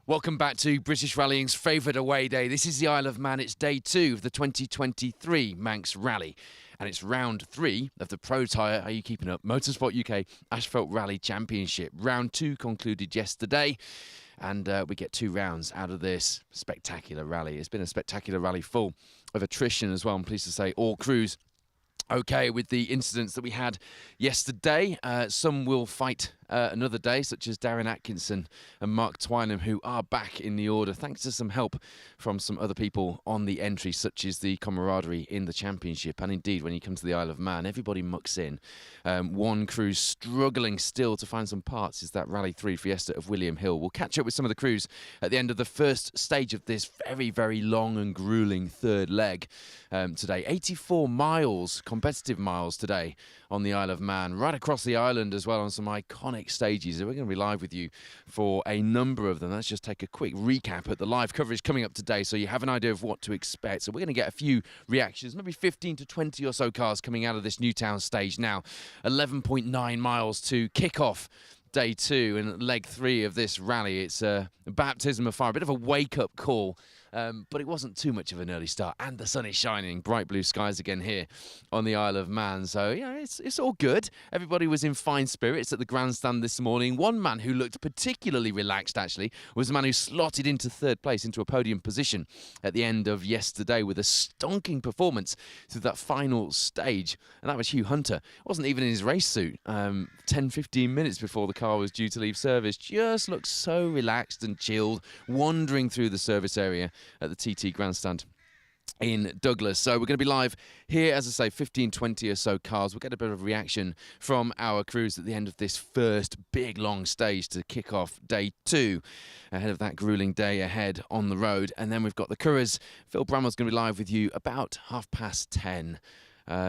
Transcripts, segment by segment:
Welcome back to British Rallying's favourite away day. This is the Isle of Man. It's day 2 of the 2023 Manx Rally. And it's round 3 of the Pro Tyre, are you keeping up, Motorsport UK Asphalt Rally Championship. Round 2 concluded yesterday. And we get 2 rounds out of this spectacular rally. It's been a spectacular rally full of attrition as well. I'm pleased to say all crews okay with the incidents that we had yesterday. Some will fight another day, such as Darren Atkinson and Mark Twynham, who are back in the order thanks to some help from some other people on the entry, such as the camaraderie in the championship. And indeed, when you come to the Isle of Man, everybody mucks in. One crew's struggling still to find some parts is that Rally 3 Fiesta of William Hill. We'll catch up with some of the crews at the end of the first stage of this very, very long and gruelling third leg today. 84 miles, competitive miles today on the Isle of Man, right across the island as well on some iconic stages. We're going to be live with you for a number of them. Let's just take a quick recap at the live coverage coming up today so you have an idea of what to expect. So we're going to get a few reactions, maybe 15 to 20 or so cars coming out of this Newtown stage now. 11.9 miles to kick off day 2 and leg 3 of this rally. It's a baptism of fire, a bit of a wake-up call. But it wasn't too much of an early start, and the sun is shining, bright blue skies again here on the Isle of Man. So, yeah, it's all good. Everybody was in fine spirits at the grandstand this morning. One man who looked particularly relaxed, actually, was the man who slotted into third place, into a podium position at the end of yesterday with a stonking performance through that final stage, and that was Hugh Hunter. Wasn't even in his race suit. 10-15 minutes before the car was due to leave service, just looked so relaxed and chilled, wandering through the service area at the TT Grandstand in Douglas. So we're going to be live here, as I say, 15-20 or so cars. We'll get a bit of reaction from our crews at the end of this first big long stage to kick off day 2 ahead of that gruelling day ahead on the road. And then we've got the Curras. Phil Bramwell's going to be live with you about 10:30.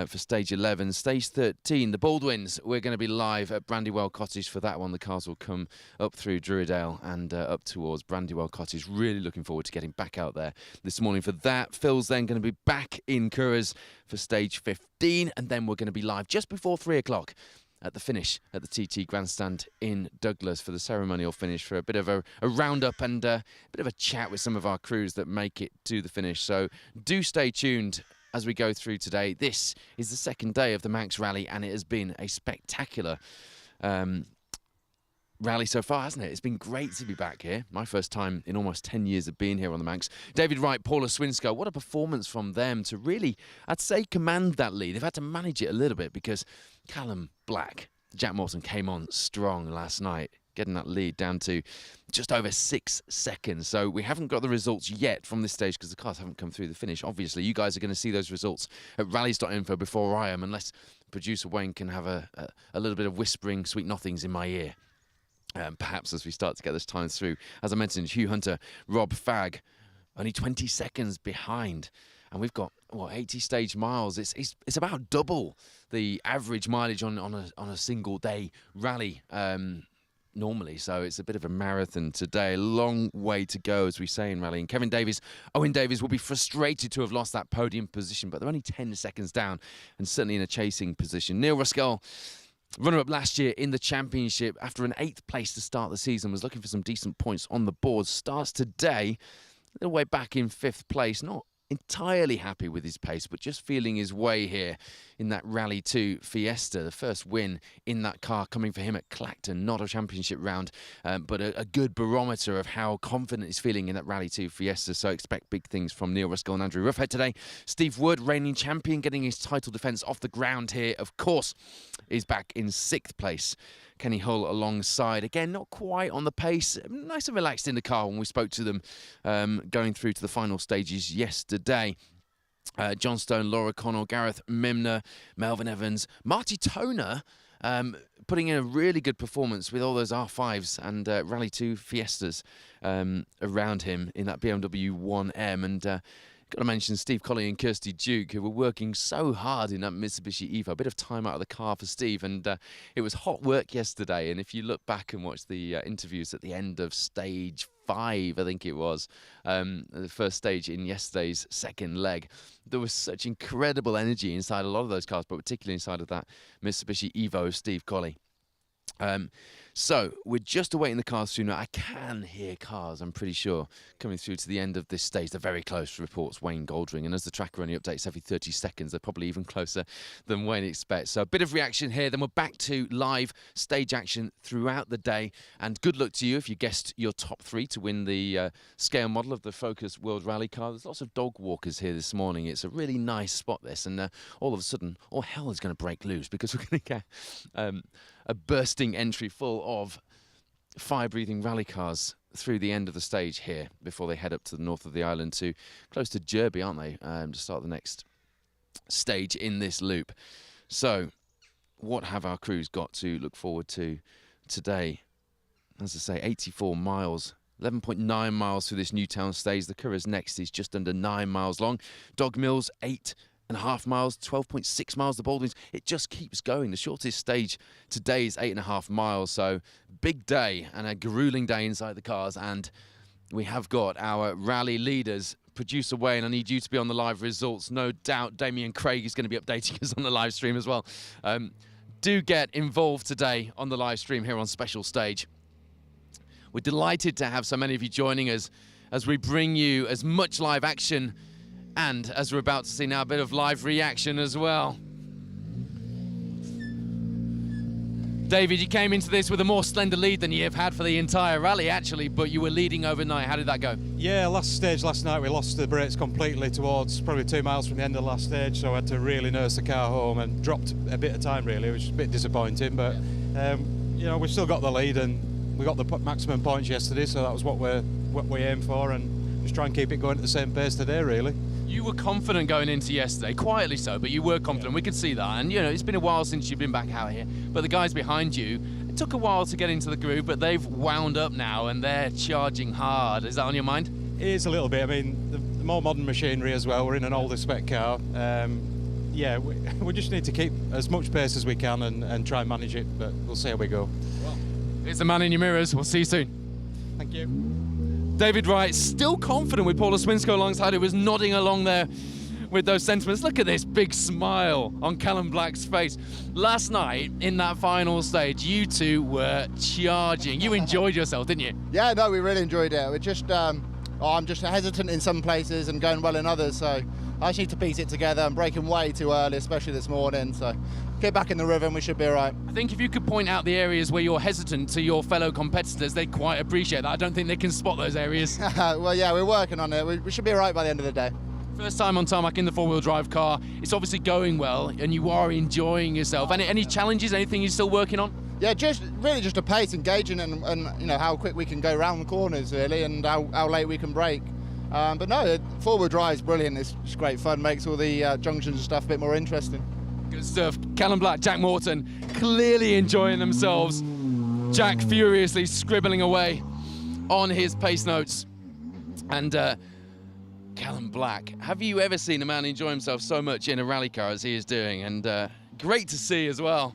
For stage 11. Stage 13, the Baldwins, we're going to be live at Brandywell Cottage for that one. The cars will come up through Druridale and up towards Brandywell Cottage. Really looking forward to getting back out there this morning for that. Phil's then going to be back in Curras for stage 15, and then we're going to be live just before 3 o'clock at the finish at the TT Grandstand in Douglas for the ceremonial finish, for a bit of a roundup and a bit of a chat with some of our crews that make it to the finish. So do stay tuned as we go through today. This is the second day of the Manx Rally, and it has been a spectacular rally so far, hasn't it? It's been great to be back here. My first time in almost 10 years of being here on the Manx. David Wright, Paula Swinsko, what a performance from them to really, I'd say, command that lead. They've had to manage it a little bit because Callum Black, Jack Morton, came on strong last night, getting that lead down to just over 6 seconds. So we haven't got the results yet from this stage because the cars haven't come through the finish. Obviously, you guys are going to see those results at rallies.info before I am, unless producer Wayne can have a little bit of whispering sweet nothings in my ear. Perhaps as we start to get this time through. As I mentioned, Hugh Hunter, Rob Fagg, only 20 seconds behind. And we've got, 80 stage miles. It's about double the average mileage on a single day rally normally. So it's a bit of a marathon today. A long way to go, as we say in rallying. Owen Davies will be frustrated to have lost that podium position, but they're only 10 seconds down and certainly in a chasing position. Neil Ruskell, runner-up last year in the championship, after an 8th place to start the season, was looking for some decent points on the board. Starts today, a little way back in 5th place. Not entirely happy with his pace, but just feeling his way here in that Rally 2 Fiesta. The first win in that car coming for him at Clacton. Not a championship round, but a good barometer of how confident he's feeling in that Rally 2 Fiesta. So expect big things from Neil Ruskell and Andrew Ruffhead today. Steve Wood, reigning champion, getting his title defence off the ground here, of course, is back in 6th place. Kenny Hull alongside. Again, not quite on the pace. Nice and relaxed in the car when we spoke to them going through to the final stages yesterday. John Stone, Laura Connell, Gareth Mimner, Melvin Evans, Marty Toner putting in a really good performance with all those R5s and Rally 2 Fiestas around him in that BMW 1M. And got to mention Steve Colley and Kirsty Duke, who were working so hard in that Mitsubishi Evo. A bit of time out of the car for Steve, and it was hot work yesterday. And if you look back and watch the interviews at the end of stage 5, I think it was, the first stage in yesterday's second leg, there was such incredible energy inside a lot of those cars, but particularly inside of that Mitsubishi Evo of Steve Colley. So we're just awaiting the cars through now. I can hear cars, I'm pretty sure, coming through to the end of this stage. They're very close, reports Wayne Goldring. And as the tracker only updates every 30 seconds, they're probably even closer than Wayne expects. So a bit of reaction here. Then we're back to live stage action throughout the day. And good luck to you if you guessed your top 3 to win the scale model of the Focus World Rally car. There's lots of dog walkers here this morning. It's a really nice spot, this. And all of a sudden, all hell is going to break loose because we're going to get a bursting entry full of fire-breathing rally cars through the end of the stage here before they head up to the north of the island to close to Derby, aren't they, to start the next stage in this loop. So what have our crews got to look forward to today? As I say, 84 miles, 11.9 miles through this Newtown stage. The Curragh next is just under 9 miles long. Dog Mills, 8.5 miles, 12.6 miles. The Baldwins, it just keeps going. The shortest stage today is 8.5 miles. So big day and a grueling day inside the cars. And we have got our rally leaders. Producer Wayne, I need you to be on the live results. No doubt Damien Craig is going to be updating us on the live stream as well. Do get involved today on the live stream here on Special Stage. We're delighted to have so many of you joining us as we bring you as much live action and, as we're about to see now, a bit of live reaction as well. David, you came into this with a more slender lead than you have had for the entire rally, actually, but you were leading overnight. How did that go? Yeah, last stage last night, we lost the brakes completely towards probably 2 miles from the end of the last stage, so I had to really nurse the car home and dropped a bit of time, really, which is a bit disappointing, but, you know, we've still got the lead and we got the maximum points yesterday, so that was what we aimed for, and just try and keep it going at the same pace today, really. You were confident going into yesterday, quietly so, but you were confident. Yeah. We could see that. And, you know, it's been a while since you've been back out here. But the guys behind you, it took a while to get into the groove, but they've wound up now and they're charging hard. Is that on your mind? It is a little bit. I mean, the more modern machinery as well. We're in an older spec car. Yeah, we just need to keep as much pace as we can and try and manage it, but we'll see how we go. Well, it's the man in your mirrors. We'll see you soon. Thank you. David Wright, still confident with Paula Swinsko alongside, who was nodding along there with those sentiments. Look at this big smile on Callum Black's face. Last night, in that final stage, you two were charging. You enjoyed yourself, didn't you? Yeah, no, we really enjoyed it. We're just, I'm just hesitant in some places and going well in others, so I just need to piece it together. I'm braking way too early, especially this morning, so get back in the rhythm, we should be all right. I think if you could point out the areas where you're hesitant to your fellow competitors, they'd quite appreciate that. I don't think they can spot those areas. Well, yeah, we're working on it. We should be all right by the end of the day. First time on tarmac in the four-wheel drive car. It's obviously going well, and you are enjoying yourself. Any challenges, anything you're still working on? Yeah, just a pace, engaging, and you know, how quick we can go round the corners, really, and how late we can brake. But no, four-wheel drive is brilliant. It's just great fun, makes all the junctions and stuff a bit more interesting. Good stuff. Callum Black, Jack Morton, clearly enjoying themselves. Jack furiously scribbling away on his pace notes. And Callum Black, have you ever seen a man enjoy himself so much in a rally car as he is doing? And great to see as well.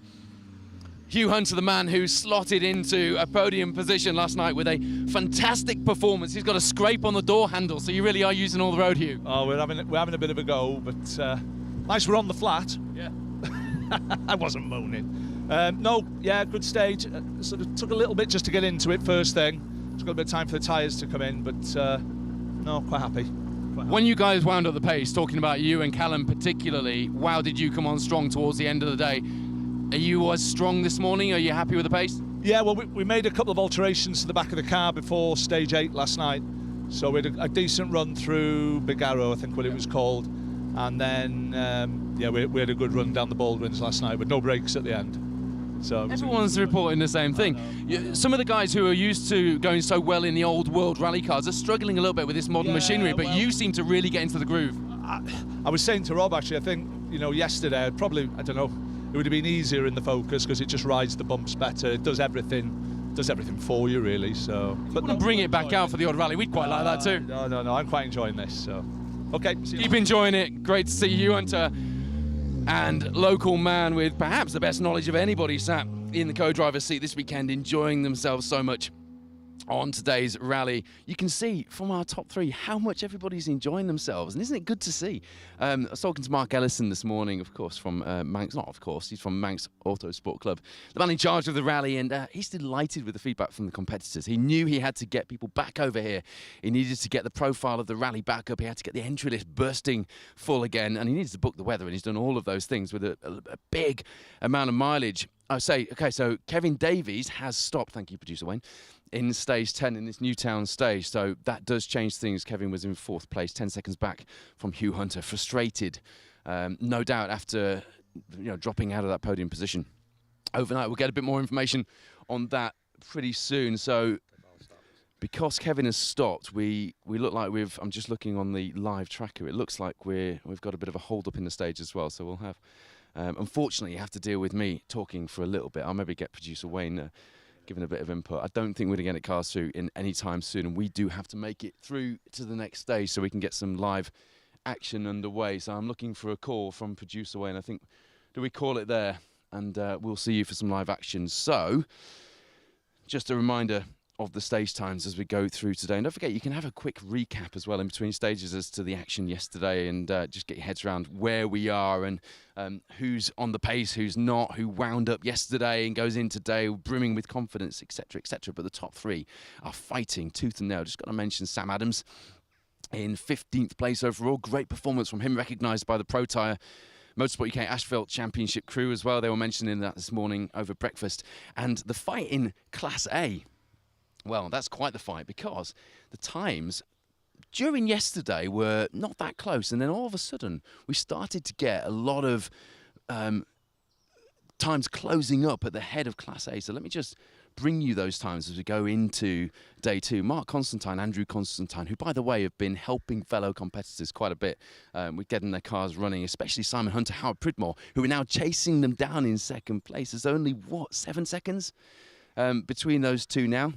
Hugh Hunter, the man who slotted into a podium position last night with a fantastic performance. He's got a scrape on the door handle, so you really are using all the road, Hugh. Oh, we're having a bit of a go, but nice we're on the flat. Yeah. I wasn't moaning. No, yeah, good stage. Sort of took a little bit just to get into it first thing. Took a little bit of time for the tyres to come in, but no, quite happy. When you guys wound up the pace, talking about you and Callum particularly, wow, did you come on strong towards the end of the day? Are you as strong this morning? Are you happy with the pace? Yeah, well, we made a couple of alterations to the back of the car before stage 8 last night. So we had a decent run through Big Arrow, I think what it was called. And then, yeah, we had a good run down the Baldwins last night with no brakes at the end. So everyone's reporting the same thing. Some of the guys who are used to going so well in the old world rally cars are struggling a little bit with this modern machinery, but you seem to really get into the groove. I was saying to Rob, actually, I think, you know, yesterday, probably, I don't know, it would have been easier in the Focus because it just rides the bumps better. It does everything for you, really. So, but no, bring it back out for the odd rally. We'd quite like that too. No, I'm quite enjoying this. So, okay. Keep enjoying it. Great to see you, Hunter. And local man with perhaps the best knowledge of anybody sat in the co-driver's seat this weekend, enjoying themselves so much. on today's rally. You can see from our top three how much everybody's enjoying themselves, and isn't it good to see? I was talking to Mark Ellison this morning, of course, from Manx, not of course, he's from Manx Auto Sport Club, the man in charge of the rally, and he's delighted with the feedback from the competitors. He knew he had to get people back over here. He needed to get the profile of the rally back up. He had to get the entry list bursting full again, and he needed to book the weather, and he's done all of those things with a big amount of mileage. I say, okay, so Kevin Davies has stopped, thank you, producer Wayne, in stage 10 in this Newtown stage. So that does change things. Kevin was in 4th place, 10 seconds back from Hugh Hunter. Frustrated, no doubt, after dropping out of that podium position overnight. We'll get a bit more information on that pretty soon. So because Kevin has stopped, we look like I'm just looking on the live tracker, it looks like we've got a bit of a hold up in the stage as well. So we'll have, unfortunately, you have to deal with me talking for a little bit. I'll maybe get producer Wayne giving a bit of input. I don't think we're going to get cars through in any time soon, and we do have to make it through to the next stage so we can get some live action underway. So I'm looking for a call from producer Wayne. I think, do we call it there? And we'll see you for some live action. So just a reminder of the stage times as we go through today. And don't forget, you can have a quick recap as well in between stages as to the action yesterday, and just get your heads around where we are and who's on the pace, who's not, who wound up yesterday and goes in today brimming with confidence, etc., etc. But the top three are fighting tooth and nail. Just got to mention Sam Adams in 15th place overall. Great performance from him, recognised by the Pro Tyre Motorsport UK Asphalt Championship crew as well. They were mentioning that this morning over breakfast. And the fight in Class A, well, that's quite the fight, because the times during yesterday were not that close. And then all of a sudden, we started to get a lot of times closing up at the head of Class A. So let me just bring you those times as we go into day two. Mark Constantine, Andrew Constantine, who, by the way, have been helping fellow competitors quite a bit with getting their cars running, especially Simon Hunter, Howard Pridmore, who are now chasing them down in second place. There's only, 7 seconds between those two now.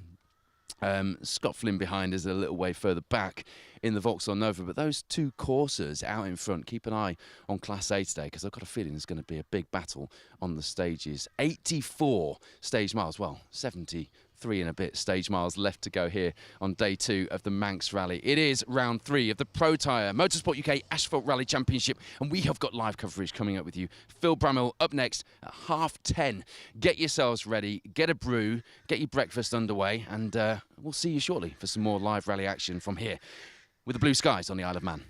Scott Flynn behind is a little way further back in the Vauxhall Nova, but those two coursers out in front, keep an eye on Class A today, because I've got a feeling there's going to be a big battle on the stages. 84 stage miles, well, 73 and a bit stage miles left to go here on day two of the Manx Rally. It is round 3 of the Pro Tyre Motorsport UK Asphalt Rally Championship, and we have got live coverage coming up with you. Phil Bramwell up next at 10:30. Get yourselves ready, get a brew, get your breakfast underway, and we'll see you shortly for some more live rally action from here with the blue skies on the Isle of Man.